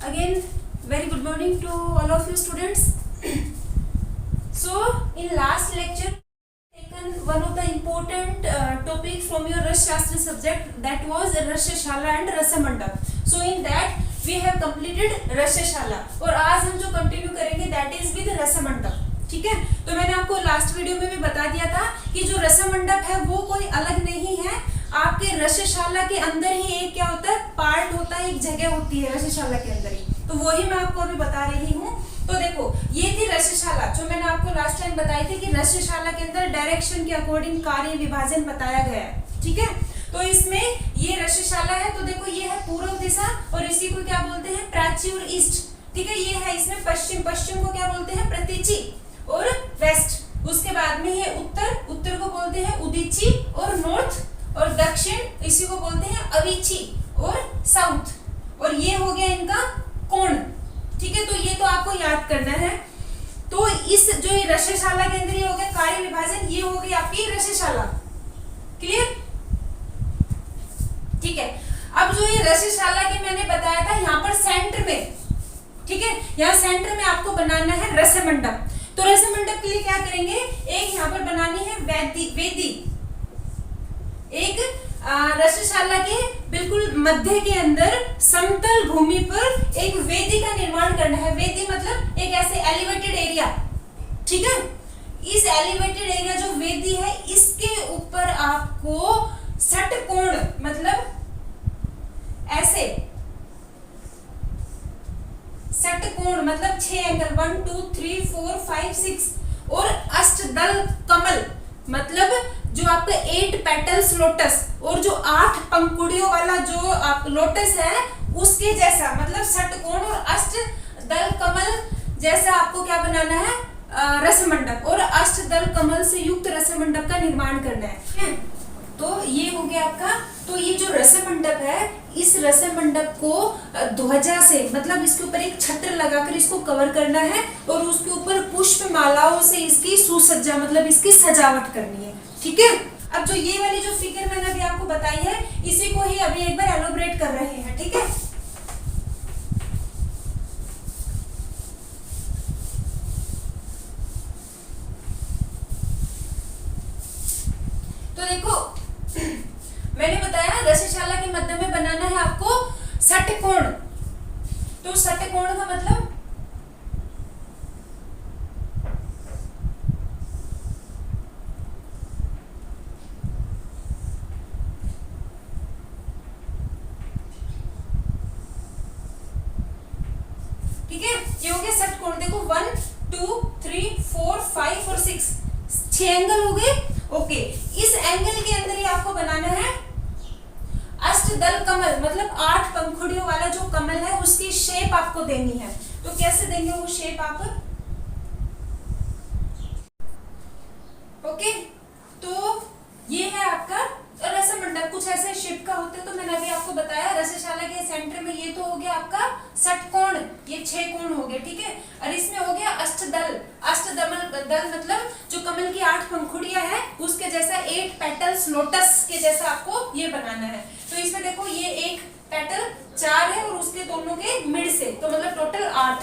Again, very good morning to all of you students. So, in last lecture, taken one of the important topic from your Rash Shastra subject, that was Rasashala and Rasamandap. So, in that we have completed Rasashala और आज हम जो continue करेंगे that is with रसमंडप. ठीक है, तो मैंने आपको लास्ट वीडियो में भी बता दिया था कि जो रसमंडप है वो कोई अलग नहीं है, आपके रसशाला के अंदर ही एक क्या होता है, पार्ट होता है, एक जगह होती है रसशाला के अंदर ही. तो वही मैं आपको अभी बता रही हूँ. तो देखो, ये थी रसशाला जो मैंने आपको लास्ट टाइम बताई थी कि रसशाला के अंदर डायरेक्शन के अकॉर्डिंग कार्य विभाजन बताया गया है. ठीक है, तो इसमें ये रसशाला है. तो देखो, ये है पूर्व दिशा और इसी को क्या बोलते हैं, प्राची और ईस्ट. ठीक है, ये है इसमें पश्चिम, पश्चिम को क्या बोलते हैं, प्रतीची और वेस्ट. उसके बाद में ये उत्तर, उत्तर को बोलते हैं उदीची और नॉर्थ, और दक्षिण इसी को बोलते हैं अवीची और साउथ. और ये हो गया इनका कोण. ठीक है, तो ये तो आपको याद करना है. तो इस जो ये रसशाला के अंदर ये हो गया कार्य विभाजन, ये हो गई आपकी रसशाला. क्लियर? ठीक है, अब जो ये रसशाला के मैंने बताया था यहाँ पर सेंटर में, ठीक है, यहाँ सेंटर में आपको बनाना है रसमंडप. तो रसमंडप के लिए क्या करेंगे, एक यहाँ पर बनानी है वेदी. एक रसशाला के बिल्कुल मध्य के अंदर समतल भूमि पर एक वेदी का निर्माण करना है. वेदी मतलब एक ऐसे एलिवेटेड एरिया. ठीक है, इस एलिवेटेड एरिया जो वेदी है इसके ऊपर आपको षटकोण मतलब ऐसे षटकोण मतलब 6 एंगल 1 2 3 4 5 6 और अष्टदल कमल मतलब जो आपका 8 पेटल्स लोटस और जो 8 पंखुड़ियों वाला जो आप लोटस है उसके जैसा मतलब षटकोण और अष्टदल कमल जैसा आपको क्या बनाना है, रसमंडप. और अष्टदल कमल से युक्त रसमंडप का निर्माण करना है. तो ये हो गया आपका. तो ये जो रसमंडप है, इस रसमंडप को ध्वजा से मतलब इसके ऊपर एक छत्र लगाकर इसको कवर करना है और उसके ऊपर पुष्प मालाओं से इसकी सुसज्जा मतलब इसकी सजावट करनी है. ठीक है, अब जो ये वाली जो फिगर मैंने अभी आपको बताई है इसी को ही अभी एक बार एलोबरेट कर रहे हैं. ठीक है, तो देखो मैंने बताया रसशाला के मध्य में बनाना है आपको षटकोण. तो षटकोण का मतलब ठीक है, ये हो गया षटकोण. देखो 1 2 3 4 5 और 6 6 एंगल हो गए. ओके, इस एंगल के अंदर ही आपको बनाना है अष्टदल कमल मतलब 8 पंखुड़ियों वाला जो कमल है उसकी शेप आपको देनी है. तो कैसे देंगे वो शेप आप, ओके. तो ये है आपका रसमंडप, कुछ ऐसे शेप का होता है. तो मैंने अभी आपको बताया रसशाला के सेंटर में ये तो हो गया आपका षटकोण, ये 6 कोण हो गए. ठीक है, और इसमें हो गया अष्टदल. अष्टदल मतलब जो कमल की 8 पंखुड़ियां है उसके जैसा 8 पेटल्स लोटस के जैसा आपको ये बनाना है. तो इसमें देखो ये एक पेटल 4 है और उसके दोनों के मिड से तो मतलब टोटल 8.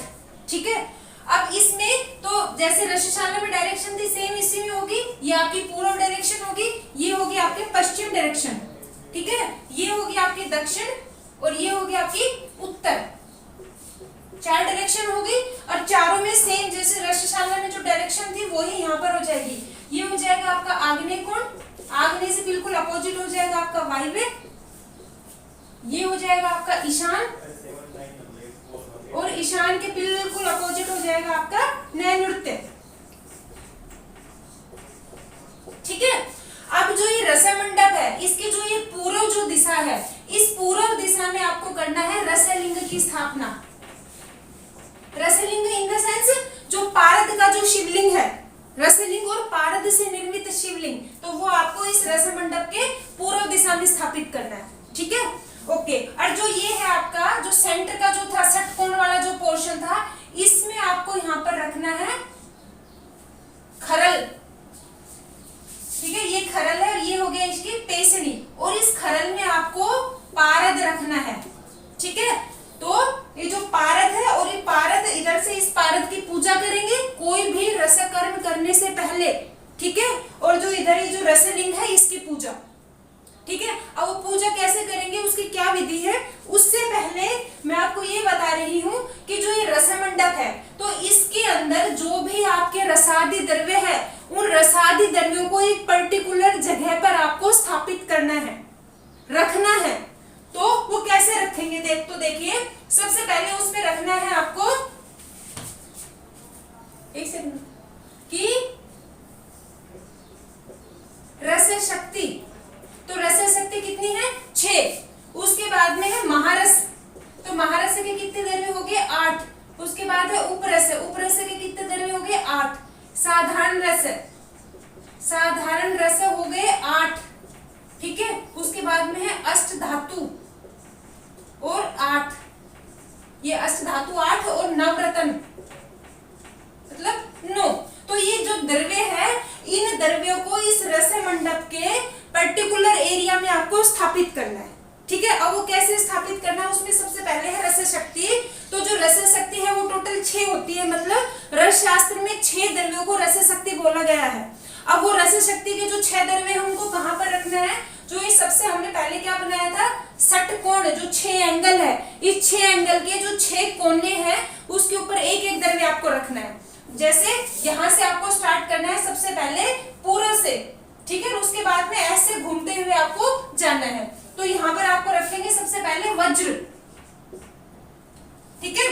ठीक है, अब इसमें तो जैसे रसशाला में डायरेक्शन थी सेम इसी में होगी. ये आपकी पूर्व डायरेक्शन होगी, ये होगी आपके पश्चिम डायरेक्शन. ठीक है, ये होगी आपकी दक्षिण और ये होगी आपकी उत्तर. 4 डायरेक्शन होगी और चारों में सेम जैसे रसशाला में जो डायरेक्शन थी वही यहाँ पर हो जाएगी. ये हो जाएगा आपका आग्नेय कोण, आग्नेय से बिल्कुल अपोजिट हो जाएगा आपका वायव्य. ये हो जाएगा आपका ईशान और ईशान के बिल्कुल अपोजिट हो जाएगा आपका नैऋत्य. ठीक है, अब जो ये रसमंडप है इसके जो ये पूर्व जो दिशा है इस पूर्व दिशा में आपको करना है रसलिंग की स्थापना. रसलिंग इन द सेंस जो पारद का जो शिवलिंग है, रसलिंग और पारद से निर्मित शिवलिंग, तो वो आपको इस रसमंडप के पूर्व दिशा में स्थापित करना है. ठीक है, ओके. और जो ये है आपका जो सेंटर का जो था षटकोण वाला जो पोर्शन था इसमें आपको यहाँ पर रखना है खरल. ठीक है, ये खरल है और ये हो गया इसकी पेसड़ी और इस खरल में आपको पारद रखना है. ठीक है, तो ये जो पारद रसलिंग है इसकी पूजा, ठीक है। अब वो पूजा कैसे करेंगे, उसकी क्या विधि है, उससे पहले मैं आपको ये बता रही हूँ कि जो ये रसमंडप है तो इसके अंदर जो भी आपके रसादी द्रव्य है उन रसादी द्रव्यों को एक पर्टिकुलर जगह पर आपको स्थापित करना है, रखना है। तो वो कैसे रखेंगे, देखिए सबसे पहले उसमें रखना है आपको, एक सेकंड, कि रस शक्ति, तो रस शक्ति कितनी है 6। उसके बाद में है महारस, तो महारस के कितने द्रव्य हो गए 8। उसके बाद है उपरस, उपरस के कितने द्रव्य हो गए 8। साधारण रस, साधारण रस हो गए 8, ठीक है। उसके बाद में है अष्ट धातु और 8, ये अष्ट धातु 8 और नवरत्न मतलब 9। तो ये जो द्रव्य है इन द्रव्यों को इस रस मंडप के पर्टिकुलर एरिया में आपको स्थापित करना है, ठीक है। अब वो कैसे स्थापित करना है, उसमें सबसे पहले है रस शक्ति। तो जो रस शक्ति है वो टोटल 6 होती है, मतलब रस शास्त्र में 6 द्रव्यों को रस शक्ति बोला गया है। अब वो रस शक्ति के जो 6 द्रव्य है उनको कहां पर रखना है, जो ये सबसे हमने पहले क्या बनाया था षटकोण, जो 6 एंगल है, इस 6 एंगल के जो 6 कोने हैं उसके ऊपर एक एक द्रव्य आपको रखना है। जैसे यहां से आपको स्टार्ट करना है सबसे पहले पूर्व से, ठीक है। उसके बाद में ऐसे घूमते हुए आपको जाना है। तो यहां पर आपको रखेंगे सबसे पहले वज्र, ठीक है,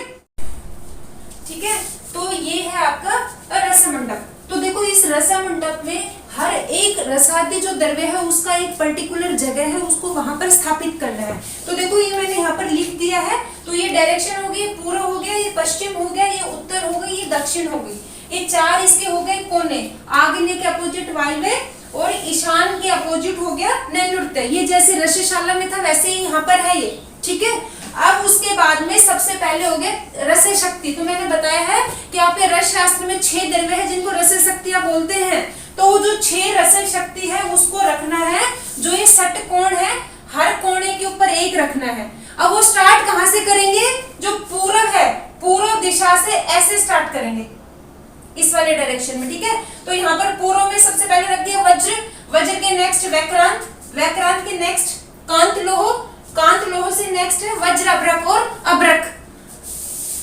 ठीक है। तो ये है आपका रसमंडप। तो देखो इस रसमंडप में हर एक रसादी जो द्रव्य है उसका एक पर्टिकुलर जगह है, उसको वहां पर स्थापित करना है। तो देखो ये मैंने यहाँ पर लिख दिया है। तो ये डायरेक्शन हो गई, पूर्व हो गया, ये पश्चिम हो गया, ये उत्तर हो गई, ये दक्षिण हो गई, ये 4 इसके हो गए कोने। आग्नेय के अपोजिट वायव्य और ईशान के अपोजिट हो गया नैऋत्य। ये जैसे रसशाला में था वैसे ही यहाँ पर है ये, ठीक है। अब उसके बाद में सबसे पहले हो गया रस शक्ति। तो मैंने बताया है कि आप रस शास्त्र में 6 द्रव्य है जिनको रस शक्तियां बोलते हैं। तो वो जो 6 रस शक्ति है उसको रखना है, जो ये षटकोण है हर कोने के ऊपर एक रखना है। अब वो स्टार्ट कहां से करेंगे, जो पूरब है पूर्व दिशा से ऐसे स्टार्ट करेंगे इस वाले डायरेक्शन में, ठीक है। तो यहाँ पर पूर्व में सबसे पहले रख दिया वज्र, वज्र के नेक्स्ट वैक्रांत, वैक्रांत के नेक्स्ट कांत लोह, कांत लोह से नेक्स्ट है वज्र अभ्रक और अभ्रक।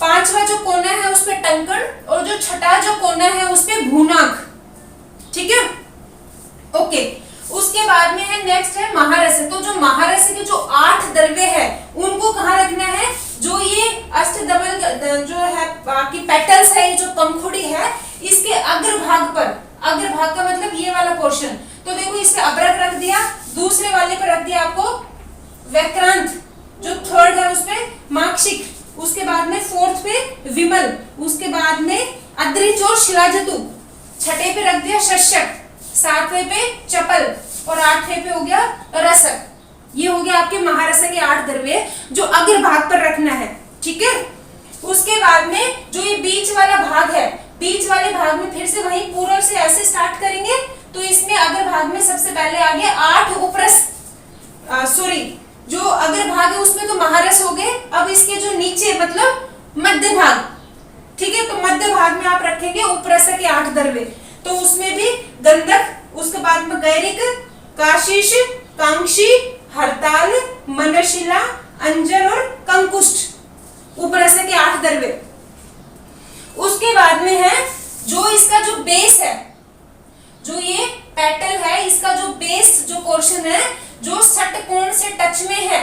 5वां जो कोना है उस पे टंकण और जो 6ठा जो कोना है उस पे भूनाग, ठीक है, ओके। उसके बाद में है नेक्स्ट है महारस। तो जो महारस के जो 8 द्रव्य है उनको कहाँ रखना है, जो ये अष्टदबल जो है आपकी पेटल्स है, ये जो पंखुड़ी है इसके अग्रभाग पर, अग्रभाग का मतलब ये वाला पोर्शन। तो देखो इसे अभ्रक रख दिया, दूसरे वाले पर रख दिया आपको वैक्रांत, जो 3rd है उसपे माक्षिक, उसके बाद में 4th पे विमल, उसके बाद में अद्रिज और शिलाजतु, 6ठे पे रख दिया शस्यक, 7वें पे चपल और 8वें पे हो गया रसक। ये हो गया आपके महारस के 8 द्रव्य जो अग्रभाग पर रखना है, ठीक है। उसके बाद में जो ये बीच वाला भाग है, बीच वाले भाग में फिर से वही पूर्व से ऐसे स्टार्ट करेंगे। तो इसमें अग्रभाग में सबसे पहले आ गया 8 उपरस, जो अग्रभाग है उसमें तो महारस हो गए। अब इसके जो नीचे मतलब मध्य भाग, ठीक है, तो मध्य भाग में आप रखेंगे उपरस के 8 द्रव्य। तो उसमें भी गंधक, उसके बाद में गैरिक, काशीश, कांक्षी, हरताल, मनशिला, अंजन और कंकुष्ठ, उपरस के 8 द्रव्य। उसके बाद में है जो इसका जो बेस है, जो ये पेटल है इसका जो बेस जो पोर्शन है जो षटकोण से टच में है,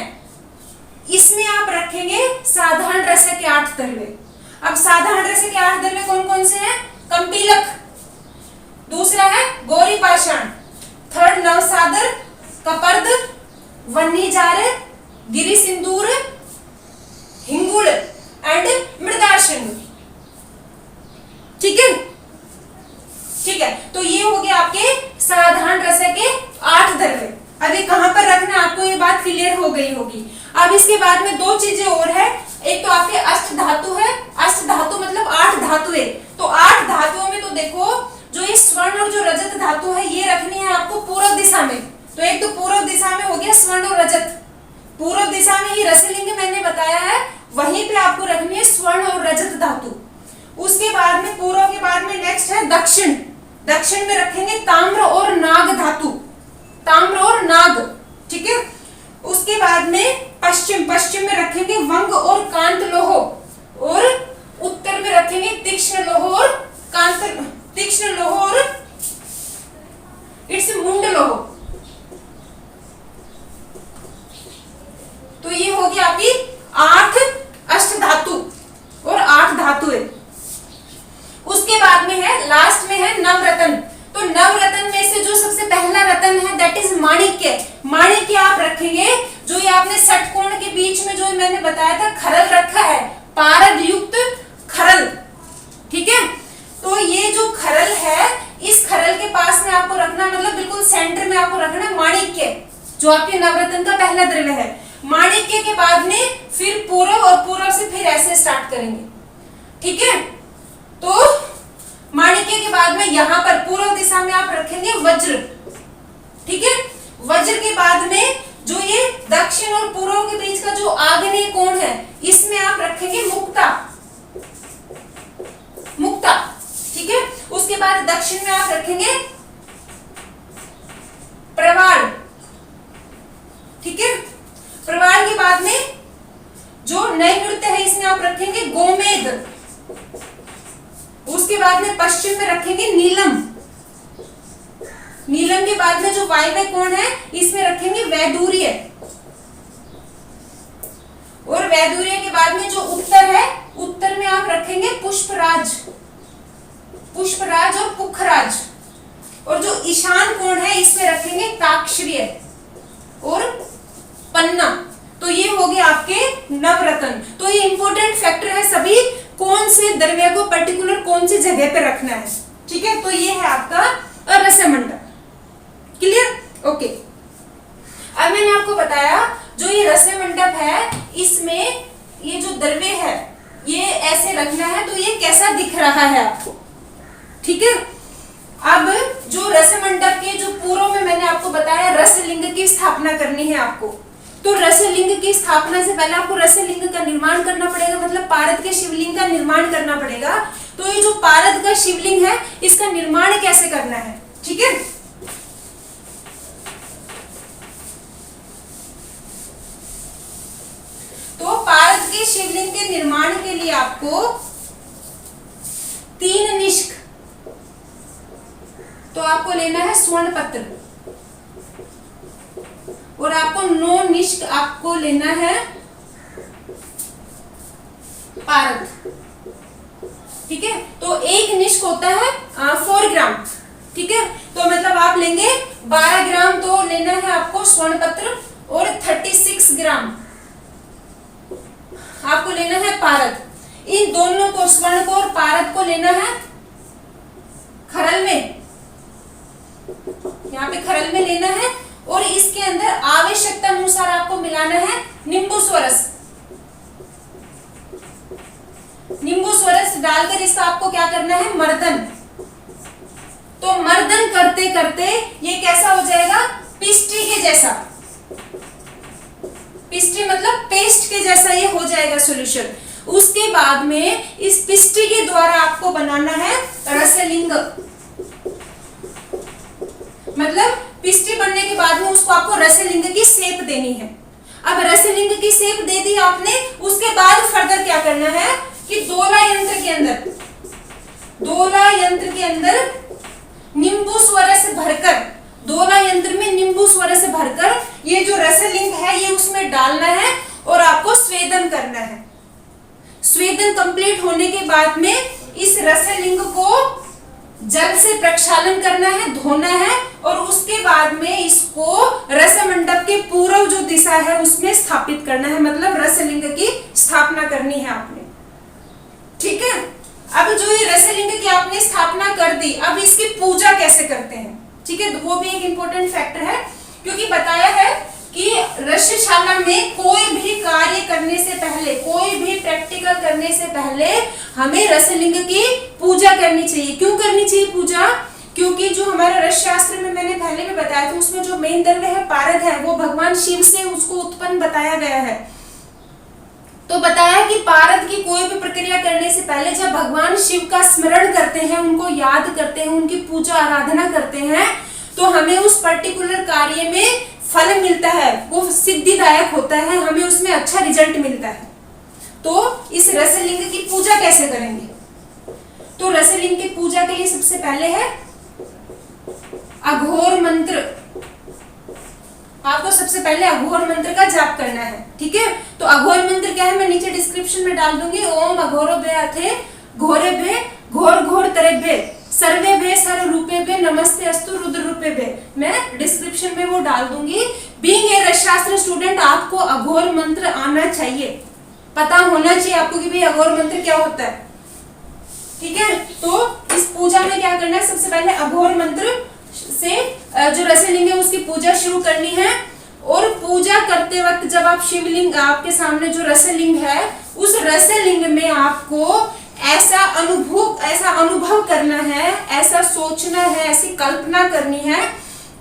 इसमें आप रखेंगे साधारण रस के 8 द्रव्य। अब साधारण रस के 8 द्रव्य कौन कौन से हैं, कंपीलक, दूसरा है गौरी पाषाण, 3rd नवसादर, कपर्द, वन्नीजार, गिरि सिंदूर, हिंगुल एंड मृदाशंग, ठीक है, ठीक है। तो ये हो गया आपके साधारण रस के 8 द्रव्य। अभी कहां पर रखना आपको ये बात क्लियर हो गई होगी। अब इसके बाद में 2 चीजें और है, एक तो आपके अष्ट धातु है, अष्ट धातु मतलब 8 धातुएं। तो 8 धातुओं में तो देखो जो ये स्वर्ण और जो रजत धातु है ये रखनी है आपको पूर्व दिशा में। तो एक तो पूर्व दिशा में हो गया स्वर्ण और रजत, पूर्व दिशा में ही रसलिंग मैंने बताया है, वहीं पे आपको रखनी है स्वर्ण और रजत धातु। उसके बाद में पूर्व के बाद में नेक्स्ट है दक्षिण, दक्षिण में रखेंगे ताम्र और नाग धातु, ताम्र और नाग, ठीक है। उसके बाद में पश्चिम, पश्चिम में रखेंगे वंग और कांत लोह, और उत्तर में रखेंगे तीक्ष्ण लोह और कांत, तीक्ष्ण लोह और इट्स मुंड लोह। तो ये होगी आपकी 8 अष्ट धातु और 8 धातु है। उसके बाद में है, लास्ट में है नवरत्न। तो नवरत्न में से जो सबसे पहला रत्न है दैट इज माणिक्य। माणिक्य आप रखेंगे, जो ये आपने षटकोण के बीच में जो मैंने बताया था खरल रखा है, पारद युक्त खरल, ठीक है। तो ये जो खरल है, इस खरल के पास में आपको रखना, मतलब बिल्कुल सेंटर में आपको रखना माणिक्य, जो आपके नवरत्न का पहला द्रव्य है। माणिक्य के बाद में फिर पूरब, और पूरब से फिर ऐसे स्टार्ट करेंगे, ठीक है। तो माणिक्य के बाद में यहां पर पूर्व दिशा में आप रखेंगे वज्र, ठीक है। वज्र के बाद में जो ये दक्षिण और पूर्व के बीच का जो आग्नेय कोण है, इसमें आप रखेंगे मुक्ता, मुक्ता, ठीक है। उसके बाद दक्षिण में आप रखेंगे प्रवाल, ठीक है। प्रवाल के बाद में जो नैऋत्य है, इसमें आप रखेंगे गोमेद। उसके बाद में पश्चिम में रखेंगे नीलम। नीलम के बाद में जो वायव्य कोण है, इसमें रखेंगे वैदूर्य, और वैदूर्य के बाद में जो उत्तर है, उत्तर में आप रखेंगे पुष्पराज, पुष्पराज और पुखराज, और जो ईशान कोण है, इसमें रखेंगे ताक्षर्य और पन्ना। तो ये हो गए आपके नवरत्न। तो ये इंपॉर्टेंट फैक्टर है सभी, कौन से द्रव्य को पर्टिकुलर कौन सी जगह पे रखना है, ठीक है। तो ये है आपका रसमंडल, क्लियर, ओके। अब मैंने आपको बताया जो ये रसमंडप है, इसमें ये जो द्रव्य है ये ऐसे रखना है, तो ये कैसा दिख रहा है आपको, ठीक है। अब जो रसमंडप के जो पूर्व में मैंने आपको बताया रसलिंग की स्थापना करनी है आपको, तो रसलिंग की स्थापना से पहले आपको रसलिंग का निर्माण करना पड़ेगा, मतलब पारद के शिवलिंग का निर्माण करना पड़ेगा। तो ये जो पारद का शिवलिंग है, इसका निर्माण कैसे करना है, ठीक है। तो पारद के शिवलिंग के निर्माण के लिए आपको 3 निष्क, तो आपको लेना है स्वर्ण पत्र, और आपको 9 निष्क आपको लेना है पारद, ठीक है। तो 1 निष्क होता है 4 ग्राम, ठीक है। तो मतलब आप लेंगे 12 ग्राम तो लेना है आपको स्वर्ण पत्र, और 36 ग्राम आपको लेना है पारद। इन दोनों को, स्वर्ण को और पारद को लेना है खरल में, यहाँ पे खरल में लेना है, और इसके अंदर आवश्यकता अनुसार आपको मिलाना है नींबू स्वरस। नींबू स्वरस डालकर इसका आपको क्या करना है, मर्दन। तो मर्दन करते करते ये कैसा हो जाएगा, पिस्टी के जैसा, पिस्टी मतलब पेस्ट के जैसा ये हो जाएगा सॉल्यूशन। उसके बाद में इस पिस्टी के द्वारा आपको बनाना है रसलिंग, मतलब पिस्टी बनने के बाद में उसको आपको रसलिंग की शेप देनी है। अब रसलिंग की शेप दे दी आपने, उसके बाद फर्दर क्या करना है कि दोला यंत्र के अंदर, दोला यंत्र के अंदर नींबू स्वरस भरकर, दोला यंत्र में नींबू स्वरस भरकर ये जो रसलिंग है ये उसमें डालना है, और आपको स्वेदन करना है। स्वेदन कंप्लीट होने के बाद में इस रसलिंग को जल से प्रक्षालन करना है, धोना है, और उसके बाद में इसको रसमंडप के पूर्व जो दिशा है उसमें स्थापित करना है, मतलब रसलिंग की स्थापना करनी है आपने, ठीक है। अब जो ये रसलिंग की आपने स्थापना कर दी, अब इसकी पूजा कैसे करते हैं, ठीक है। वो भी एक इंपॉर्टेंट फैक्टर है, क्योंकि बताया है कि रसशाला में कोई भी कार्य करने से पहले, कोई भी प्रैक्टिकल करने से पहले हमें रसलिंग की पूजा करनी चाहिए। क्यों करनी चाहिए पूजा, क्योंकि जो हमारा रस शास्त्र में मैंने पहले भी बताया था, उसमें जो मेन द्रव्य है पारद है, वो भगवान शिव से उसको उत्पन्न बताया गया है। तो बताया कि पारद की कोई भी प्रक्रिया करने से पहले जब भगवान शिव का स्मरण करते हैं, उनको याद करते हैं, उनकी पूजा आराधना करते हैं, तो तो हमें उस पर्टिकुलर कार्य में फल मिलता है, वो सिद्धिदायक होता है, हमें उसमें अच्छा रिजल्ट मिलता है। तो इस रसलिंग की पूजा कैसे करेंगे? तो रसलिंग की पूजा के लिए सबसे पहले है अघोर मंत्र। आपको सबसे पहले अघोर मंत्र का जाप करना है, ठीक है। तो अघोर मंत्र क्या है, मैं नीचे डिस्क्रिप्शन में डाल दूंगी। ओम अघोरेभ्य अथे घोरेभ्य घोर घोर तरेभ्य सर्वेभ्य सर्व रूपेभ्य नमस्ते अस्तु रुद्र रूपेभ्य, मैं डिस्क्रिप्शन में वो डाल दूंगी। बीइंग ए रसशास्त्र स्टूडेंट, आपको अघोर मंत्र आना चाहिए, पता होना चाहिए आपको कि भाई अघोर मंत्र क्या होता है, ठीक है। तो इस पूजा में क्या करना है, सबसे पहले अघोर मंत्र से जो रसलिंग है उसकी पूजा शुरू करनी है। और पूजा करते वक्त जब आप शिवलिंग, आपके सामने जो रसलिंग है, उस रसलिंग में आपको ऐसा अनुभव करना है, ऐसा सोचना है, ऐसी कल्पना करनी है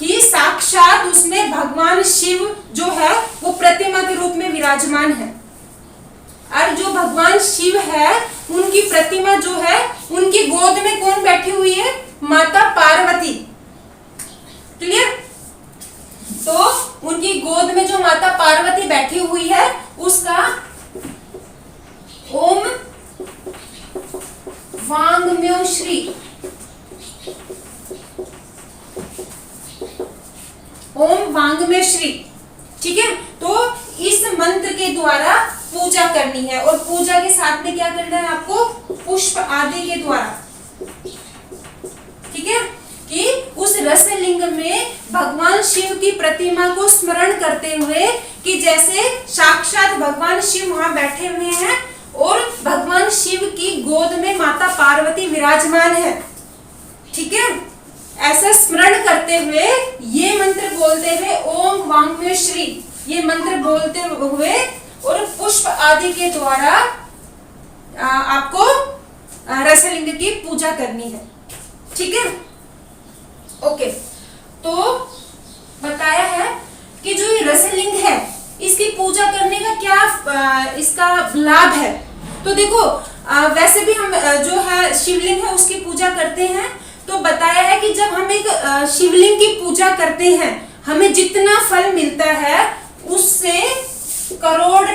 कि साक्षात उसमें भगवान शिव जो है वो प्रतिमा के रूप में विराजमान है। और जो भगवान शिव है उनकी प्रतिमा जो है, उनकी गोद में कौन बैठी हुई है, माता पार्वती। क्लियर? तो उनकी गोद में जो माता पार्वती बैठी हुई है उसका ओम वांग्म्यो श्री, ओम वांग्म्यो श्री, ठीक है। तो इस मंत्र के द्वारा पूजा करनी है। और पूजा के साथ में क्या करना है आपको, पुष्प आदि के द्वारा, ठीक है, कि उस रसलिंग में भगवान शिव की प्रतिमा को स्मरण करते हुए कि जैसे साक्षात भगवान शिव वहां बैठे हुए हैं और भगवान शिव की गोद में माता पार्वती विराजमान है, ठीक है। ऐसा स्मरण करते हुए ये मंत्र बोलते हुए ओम वांग्म्यो श्री, ये मंत्र बोलते हुए और पुष्प आदि के द्वारा आपको रसलिंग की पूजा करनी है, ठीक है। ओके, तो बताया है कि जो ये रसलिंग है इसकी पूजा करने का क्या इसका लाभ है। तो देखो वैसे भी हम जो है शिवलिंग है उसकी पूजा करते हैं, तो बताया है कि जब हम एक शिवलिंग की पूजा करते हैं हमें जितना फल मिलता है उससे करोड़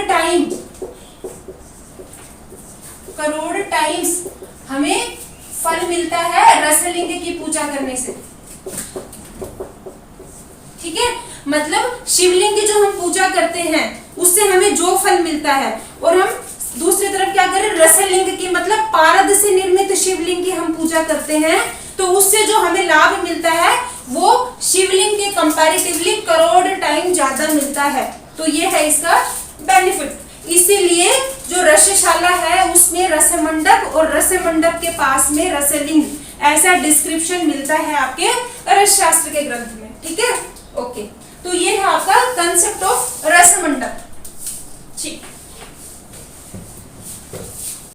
टाइम्स हमें फल मिलता है रसलिंग की पूजा करने से, ठीक है। मतलब शिवलिंग की जो हम पूजा करते हैं उससे हमें जो फल मिलता है, और हम दूसरी तरफ क्या करें, रसलिंग की मतलब पारद से निर्मित शिवलिंग की हम पूजा करते हैं, तो उससे जो हमें लाभ मिलता है वो शिवलिंग के कंपैरेटिवली करोड़ टाइम ज्यादा मिलता है। तो ये है इसका बेनिफिट। इसीलिए जो रसशाला है उसमें रसमंडप और रसमंडप के पास में रसलिंग, ऐसा डिस्क्रिप्शन मिलता है आपके रसशास्त्र के ग्रंथ में, ठीक है। ओके, तो ये है आपका कंसेप्ट ऑफ रसमंडप।